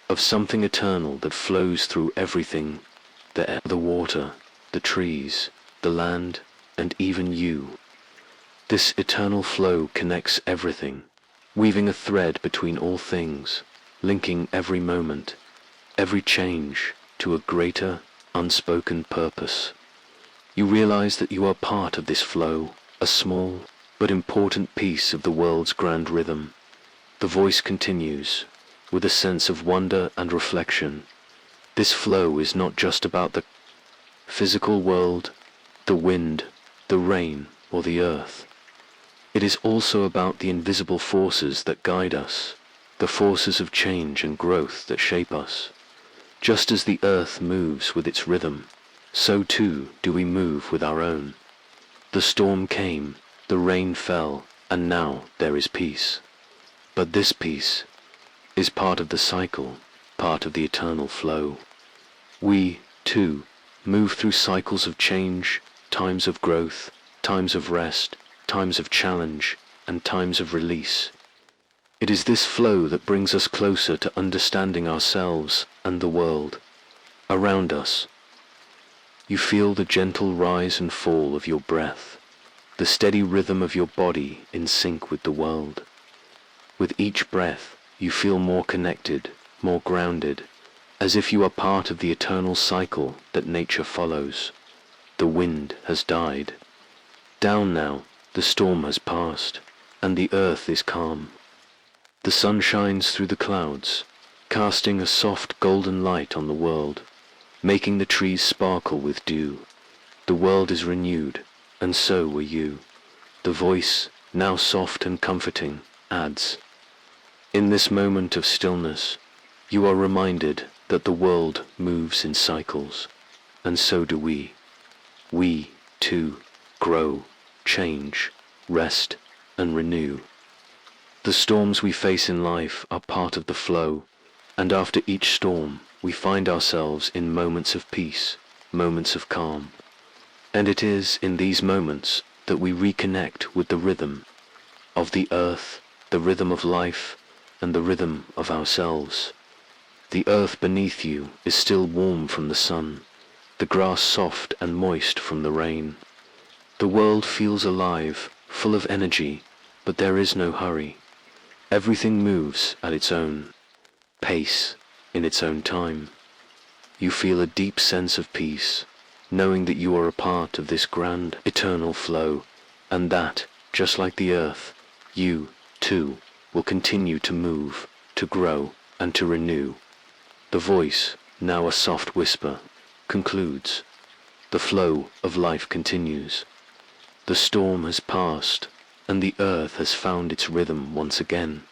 of something eternal that flows through everything, the air, the water, the trees, the land, and even you. This eternal flow connects everything, weaving a thread between all things, linking every moment, every change to a greater, unspoken purpose. You realize that you are part of this flow, a small but important piece of the world's grand rhythm. The voice continues, with a sense of wonder and reflection. This flow is not just about the physical world, the wind, the rain, or the earth. It is also about the invisible forces that guide us, the forces of change and growth that shape us. Just as the earth moves with its rhythm, so too do we move with our own. The storm came, the rain fell, and now there is peace. But this peace is part of the cycle, part of the eternal flow. We, too, move through cycles of change, times of growth, times of rest, times of challenge, and times of release. It is this flow that brings us closer to understanding ourselves and the world, Around us, you feel the gentle rise and fall of your breath, the steady rhythm of your body in sync with the world. With each breath, you feel more connected, more grounded, as if you are part of the eternal cycle that nature follows. The wind has died. Down now, the storm has passed, and the earth is calm. The sun shines through the clouds, casting a soft golden light on the world, making the trees sparkle with dew. The world is renewed, and so were you. The voice, now soft and comforting, adds, "In this moment of stillness, you are reminded that the world moves in cycles, and so do we. We, too, grow, change, rest, and renew. The storms we face in life are part of the flow, and after each storm, we find ourselves in moments of peace, moments of calm. And it is in these moments that we reconnect with the rhythm of the earth, the rhythm of life, and the rhythm of ourselves. The earth beneath you is still warm from the sun, the grass soft and moist from the rain. The world feels alive, full of energy, but there is no hurry. Everything moves at its own pace, in its own time. You feel a deep sense of peace, knowing that you are a part of this grand, eternal flow, and that, just like the earth, you, too, will continue to move, to grow, and to renew. The voice, now a soft whisper, concludes. The flow of life continues. The storm has passed, and the earth has found its rhythm once again.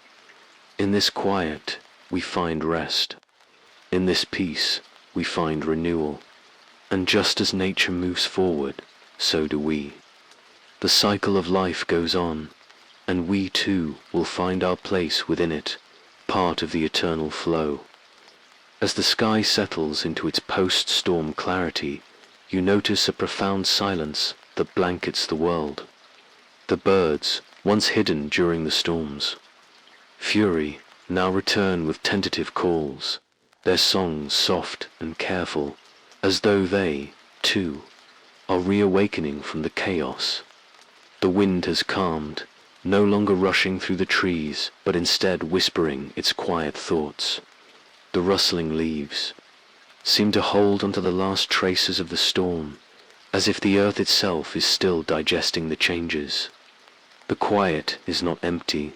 In this quiet, we find rest. In this peace, we find renewal. And just as nature moves forward, so do we. The cycle of life goes on, and we too will find our place within it, part of the eternal flow. As the sky settles into its post-storm clarity, you notice a profound silence that blankets the world. The birds, once hidden during the storms, fury, now return with tentative calls, their songs soft and careful, as though they, too, are reawakening from the chaos. The wind has calmed, no longer rushing through the trees, but instead whispering its quiet thoughts. The rustling leaves seem to hold onto the last traces of the storm, as if the earth itself is still digesting the changes. The quiet is not empty,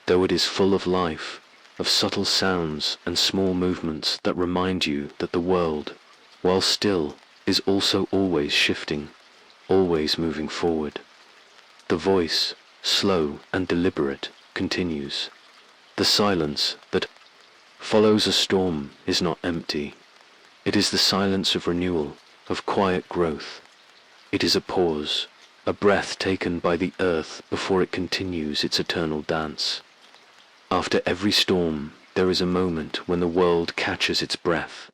though it is full of life, of subtle sounds and small movements that remind you that the world, while still, is also always shifting, always moving forward. The voice, slow and deliberate, continues. The silence that follows a storm is not empty. It is the silence of renewal, of quiet growth. It is a pause, a breath taken by the earth before it continues its eternal dance. After every storm, there is a moment when the world catches its breath.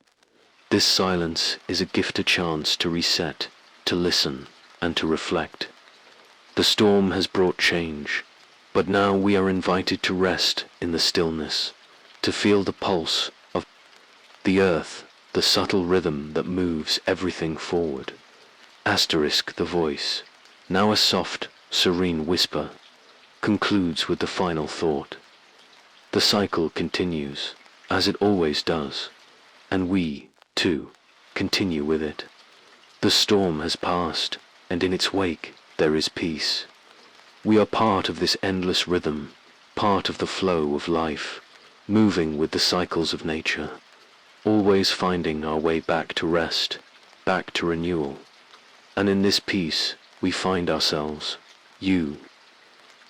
This silence is a gift, a chance to reset, to listen, and to reflect. The storm has brought change, but now we are invited to rest in the stillness, to feel the pulse of the earth, the subtle rhythm that moves everything forward. Asterisk the voice, now a soft, serene whisper, concludes with the final thought. The cycle continues, as it always does, and we, too, continue with it. The storm has passed, and in its wake there is peace. We are part of this endless rhythm, part of the flow of life, moving with the cycles of nature, always finding our way back to rest, back to renewal. And in this peace we find ourselves. You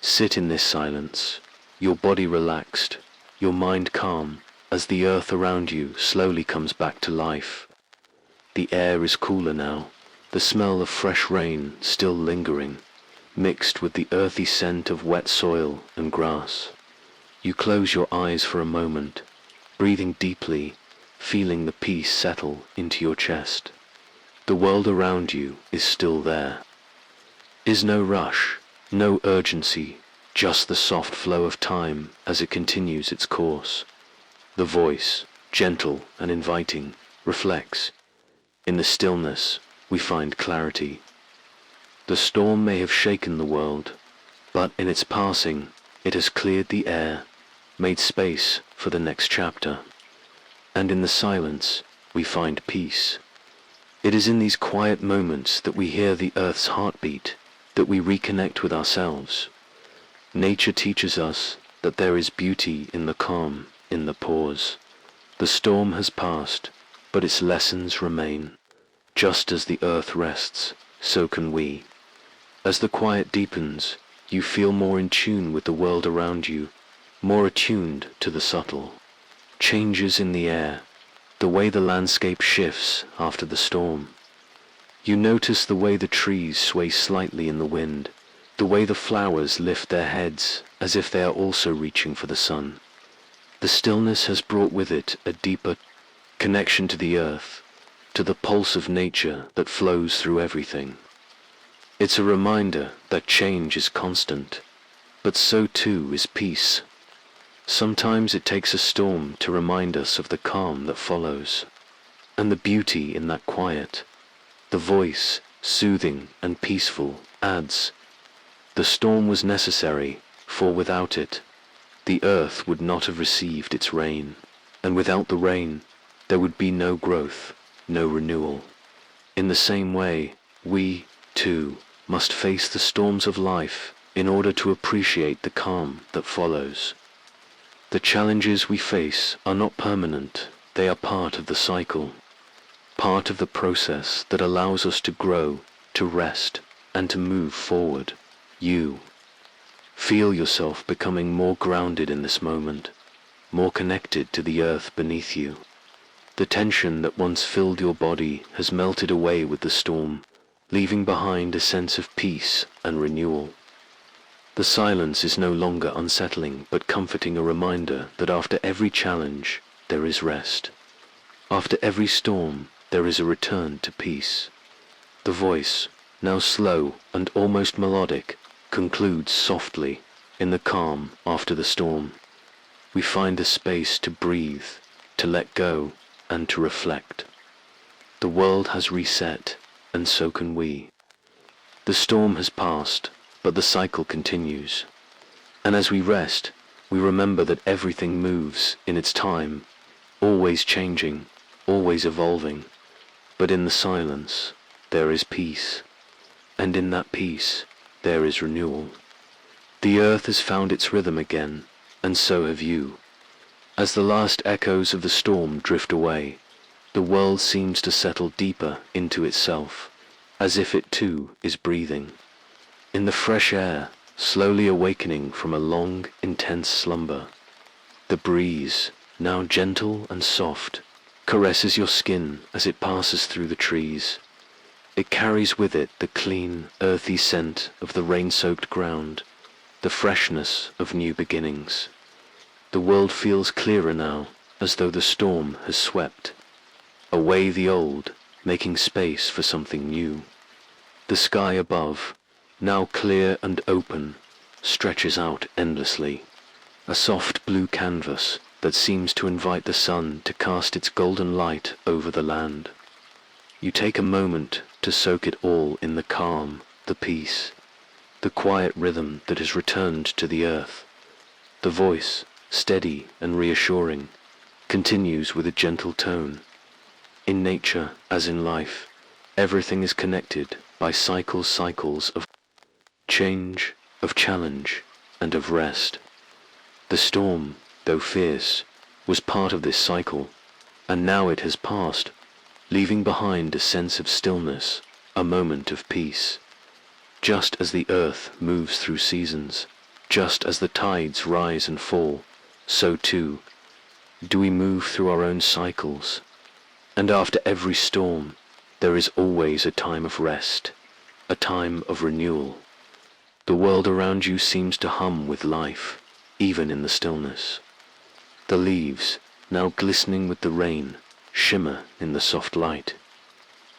sit in this silence, your body relaxed, your mind calm, as the earth around you slowly comes back to life. The air is cooler now, the smell of fresh rain still lingering, mixed with the earthy scent of wet soil and grass. You close your eyes for a moment, breathing deeply, feeling the peace settle into your chest. The world around you is still there. Is no rush, no urgency, just the soft flow of time as it continues its course. The voice, gentle and inviting, reflects. In the stillness, we find clarity. The storm may have shaken the world, but in its passing, it has cleared the air, made space for the next chapter. And in the silence, we find peace. It is in these quiet moments that we hear the earth's heartbeat, that we reconnect with ourselves. Nature teaches us that there is beauty in the calm, in the pause. The storm has passed, but its lessons remain. Just as the earth rests, so can we. As the quiet deepens, you feel more in tune with the world around you, more attuned to the subtle changes in the air, the way the landscape shifts after the storm. You notice the way the trees sway slightly in the wind, the way the flowers lift their heads as if they are also reaching for the sun. The stillness has brought with it a deeper connection to the earth, to the pulse of nature that flows through everything. It's a reminder that change is constant, but so too is peace. Sometimes it takes a storm to remind us of the calm that follows, and the beauty in that quiet. The voice, soothing and peaceful, adds, "The storm was necessary, for without it, the earth would not have received its rain, and without the rain, there would be no growth, no renewal." In the same way, we, too, must face the storms of life in order to appreciate the calm that follows. The challenges we face are not permanent, they are part of the cycle, part of the process that allows us to grow, to rest, and to move forward. You feel yourself becoming more grounded in this moment, more connected to the earth beneath you. The tension that once filled your body has melted away with the storm, leaving behind a sense of peace and renewal. The silence is no longer unsettling, but comforting, a reminder that after every challenge there is rest. After every storm there is a return to peace. The voice, now slow and almost melodic, concludes softly in the calm after the storm. We find a space to breathe, to let go, and to reflect. The world has reset, and so can we. The storm has passed, but the cycle continues. And as we rest, we remember that everything moves in its time, always changing, always evolving. But in the silence, there is peace. And in that peace, there is renewal. The earth has found its rhythm again, and so have you. As the last echoes of the storm drift away, the world seems to settle deeper into itself, as if it too is breathing. In the fresh air, slowly awakening from a long, intense slumber, the breeze, now gentle and soft, caresses your skin as it passes through the trees. It carries with it the clean, earthy scent of the rain-soaked ground, the freshness of new beginnings. The world feels clearer now, as though the storm has swept away the old, making space for something new. The sky above, now clear and open, stretches out endlessly, a soft blue canvas that seems to invite the sun to cast its golden light over the land. You take a moment to soak it all in the calm, the peace, the quiet rhythm that has returned to the earth. The voice, steady and reassuring, continues with a gentle tone. In nature, as in life, everything is connected by cycles of change, of challenge, and of rest. The storm, though fierce, was part of this cycle, and now it has passed, leaving behind a sense of stillness, a moment of peace. Just as the earth moves through seasons, just as the tides rise and fall, so too do we move through our own cycles. And after every storm, there is always a time of rest, a time of renewal. The world around you seems to hum with life, even in the stillness. The leaves, now glistening with the rain, shimmer in the soft light.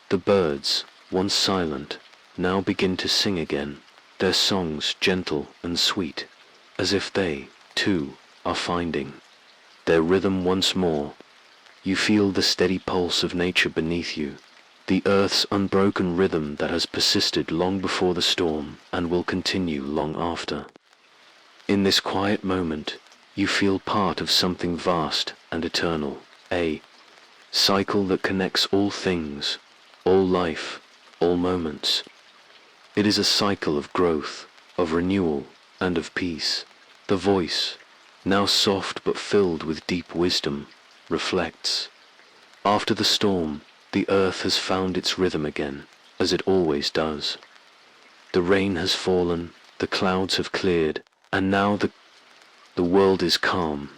The birds, once silent, now begin to sing again, their songs gentle and sweet, as if they, too, are finding their rhythm once more. You feel the steady pulse of nature beneath you, the earth's unbroken rhythm that has persisted long before the storm and will continue long after. In this quiet moment, you feel part of something vast and eternal, a cycle that connects all things, all life, all moments. It is a cycle of growth, of renewal, and of peace. The voice, now soft but filled with deep wisdom, reflects. After the storm, the earth has found its rhythm again, as it always does. The rain has fallen, the clouds have cleared, and now the world is calm.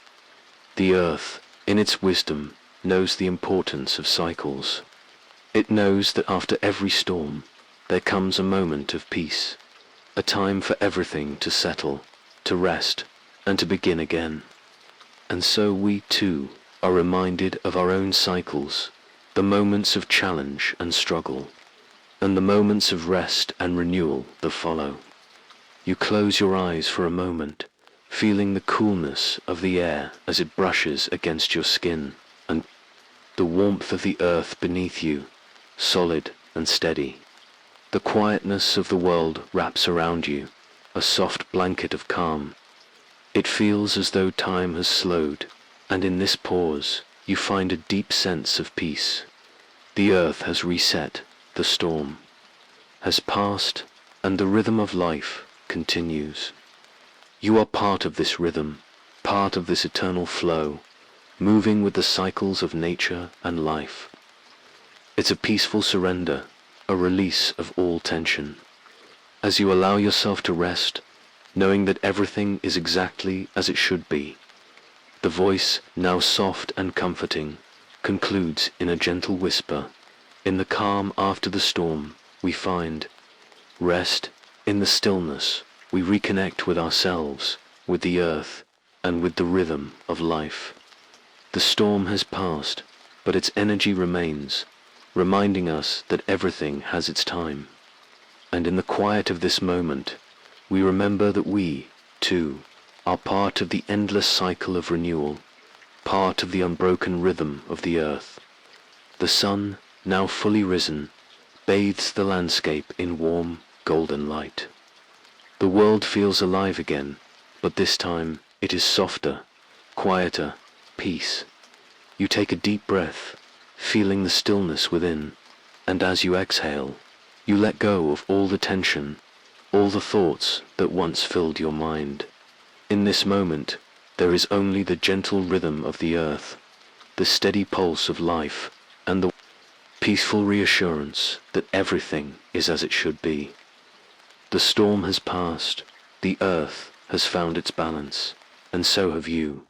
The earth, in its wisdom, knows the importance of cycles. It knows that after every storm, there comes a moment of peace, a time for everything to settle, to rest, and to begin again. And so we, too, are reminded of our own cycles, the moments of challenge and struggle, and the moments of rest and renewal that follow. You close your eyes for a moment, feeling the coolness of the air as it brushes against your skin, and the warmth of the earth beneath you, solid and steady. The quietness of the world wraps around you, a soft blanket of calm. It feels as though time has slowed, and in this pause you find a deep sense of peace. The earth has reset, the storm has passed, and the rhythm of life continues. You are part of this rhythm, part of this eternal flow, moving with the cycles of nature and life. It's a peaceful surrender, a release of all tension. As you allow yourself to rest, knowing that everything is exactly as it should be, the voice, now soft and comforting, concludes in a gentle whisper. In the calm after the storm, we find rest. In the stillness, we reconnect with ourselves, with the earth, and with the rhythm of life. The storm has passed, but its energy remains, reminding us that everything has its time. And in the quiet of this moment, we remember that we, too, are part of the endless cycle of renewal, part of the unbroken rhythm of the earth. The sun, now fully risen, bathes the landscape in warm, golden light. The world feels alive again, but this time it is softer, quieter, peace. You take a deep breath, feeling the stillness within, and as you exhale, you let go of all the tension, all the thoughts that once filled your mind. In this moment, there is only the gentle rhythm of the earth, the steady pulse of life, and the peaceful reassurance that everything is as it should be. The storm has passed, the earth has found its balance, and so have you.